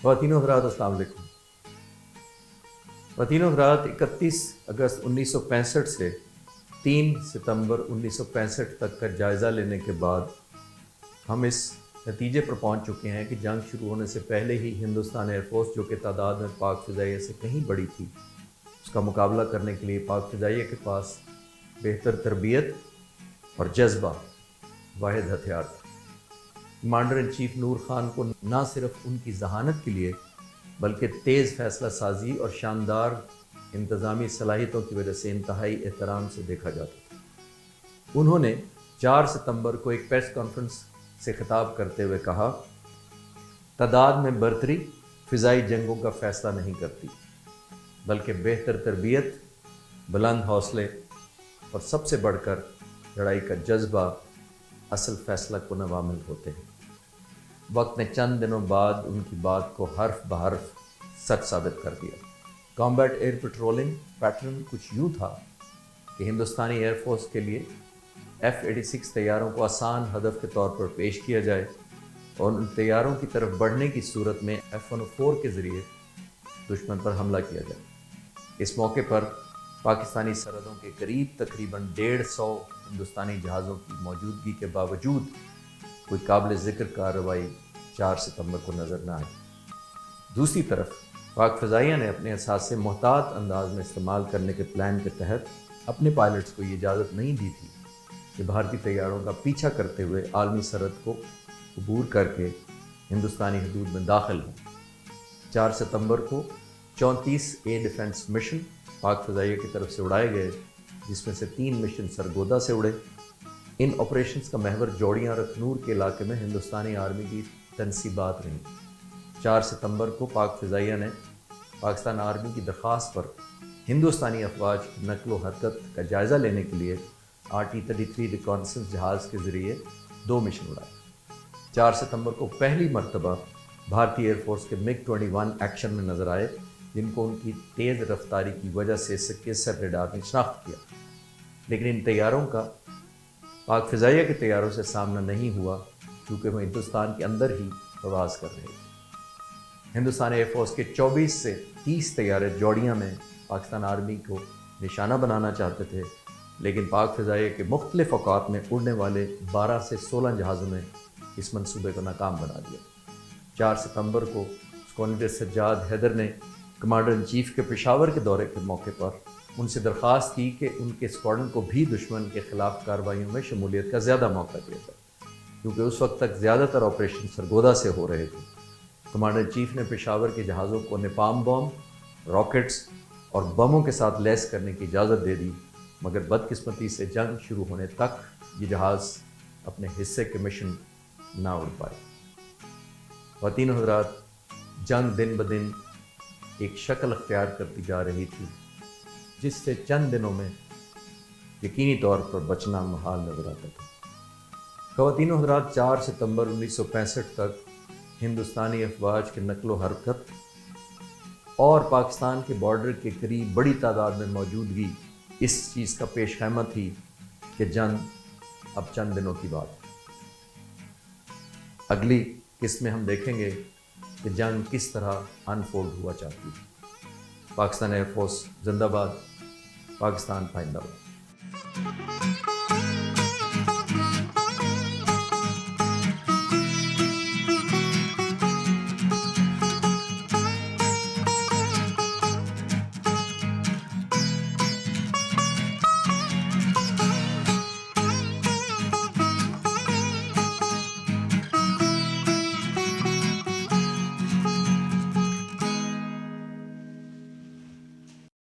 خواتین و حضرات السلام علیکم۔ خواتین و حضرات 31 اگست 1965 سے 3 ستمبر 1965 تک کا جائزہ لینے کے بعد ہم اس نتیجے پر پہنچ چکے ہیں کہ جنگ شروع ہونے سے پہلے ہی ہندوستان ایئر فورس، جو کہ تعداد میں پاک فضائیہ سے کہیں بڑی تھی، اس کا مقابلہ کرنے کے لیے پاک فضائیہ کے پاس بہتر تربیت اور جذبہ واحد ہتھیار تھا۔ کمانڈر ان چیف نور خان کو نہ صرف ان کی ذہانت کے لیے بلکہ تیز فیصلہ سازی اور شاندار انتظامی صلاحیتوں کی وجہ سے انتہائی احترام سے دیکھا جاتا تھا۔ انہوں نے 4 ستمبر کو ایک پریس کانفرنس سے خطاب کرتے ہوئے کہا، تعداد میں برتری فضائی جنگوں کا فیصلہ نہیں کرتی، بلکہ بہتر تربیت، بلند حوصلے اور سب سے بڑھ کر لڑائی کا جذبہ اصل فیصلہ کن عوامل ہوتے ہیں۔ وقت نے چند دنوں بعد ان کی بات کو حرف بحرف سچ ثابت کر دیا۔ کامبیٹ ایئر پیٹرولنگ پیٹرن کچھ یوں تھا کہ ہندوستانی ایئر فورس کے لیے F-86 طیاروں کو آسان ہدف کے طور پر پیش کیا جائے اور ان طیاروں کی طرف بڑھنے کی صورت میں F-104 کے ذریعے دشمن پر حملہ کیا جائے۔ اس موقع پر پاکستانی سرحدوں کے قریب تقریباً 150 ہندوستانی جہازوں کی موجودگی کے باوجود کوئی قابل ذکر کارروائی 4 ستمبر کو نظر نہ آئی۔ دوسری طرف پاک فضائیہ نے اپنے اثاثے محتاط انداز میں استعمال کرنے کے پلان کے تحت اپنے پائلٹس کو یہ اجازت نہیں دی تھی کہ بھارتی طیاروں کا پیچھا کرتے ہوئے عالمی سرحد کو عبور کر کے ہندوستانی حدود میں داخل ہوں۔ 4 ستمبر کو 34 اے ڈیفنس مشن پاک فضائیہ کی طرف سے اڑائے گئے، جس میں سے 3 مشن سرگودا سے اڑے۔ ان آپریشنز کا محور جوڑیاں اور اخنور کے علاقے میں ہندوستانی آرمی کی تنصیبات رہیں۔ 4 ستمبر کو پاک فضائیہ نے پاکستان آرمی کی درخواست پر ہندوستانی افواج کی نقل و حرکت کا جائزہ لینے کے لیے RT-33 ریکانسنس جہاز کے ذریعے 2 مشن اڑائے۔ 4 ستمبر کو پہلی مرتبہ بھارتی ایئر فورس کے MiG-21 ایکشن میں نظر آئے، جن کو ان کی تیز رفتاری کی وجہ سے سکیسر ریڈار نے شناخت کیا، لیکن ان طیاروں کا پاک فضائیہ کے طیاروں سے سامنا نہیں ہوا، کیونکہ وہ ہندوستان کے اندر ہی پرواز کر رہے تھے۔ ہندوستان ایئر فورس کے 24 سے 30 طیارے جوڑیاں میں پاکستان آرمی کو نشانہ بنانا چاہتے تھے، لیکن پاک فضائیہ کے مختلف اوقات میں اڑنے والے 12 سے 16 جہازوں نے اس منصوبے کو ناکام بنا دیا۔ 4 ستمبر کو اسکواڈرن سجاد حیدر نے کمانڈر ان چیف کے پشاور کے دورے کے موقع پر ان سے درخواست کی کہ ان کے اسکواڈرن کو بھی دشمن کے خلاف کارروائیوں میں شمولیت کا زیادہ موقع دیا جائے، کیونکہ اس وقت تک زیادہ تر آپریشن سرگودا سے ہو رہے تھے۔ کمانڈر ان چیف نے پشاور کے جہازوں کو نیپام بم، راکٹس اور بموں کے ساتھ لیس کرنے کی اجازت دے دی، مگر بدقسمتی سے جنگ شروع ہونے تک یہ جہاز اپنے حصے کے مشن نہ اڑ پائے۔ خواتین و حضرات، جنگ دن بدن ایک شکل اختیار کرتی جا رہی تھی، جس سے چند دنوں میں یقینی طور پر بچنا محال نظر آتا تھا۔ خواتین و حضرات، 4 ستمبر 1965 تک ہندوستانی افواج کے نقل و حرکت اور پاکستان کے بارڈر کے قریب بڑی تعداد میں موجودگی اس چیز کا پیش خیمہ تھی کہ جنگ اب چند دنوں کی بات ہے۔ اگلی قسط میں ہم دیکھیں گے کہ جنگ کس طرح انفولڈ ہوا چاہتی ہے۔ پاکستان ایئر فورس زندہ باد، پاکستان پائندہ باد۔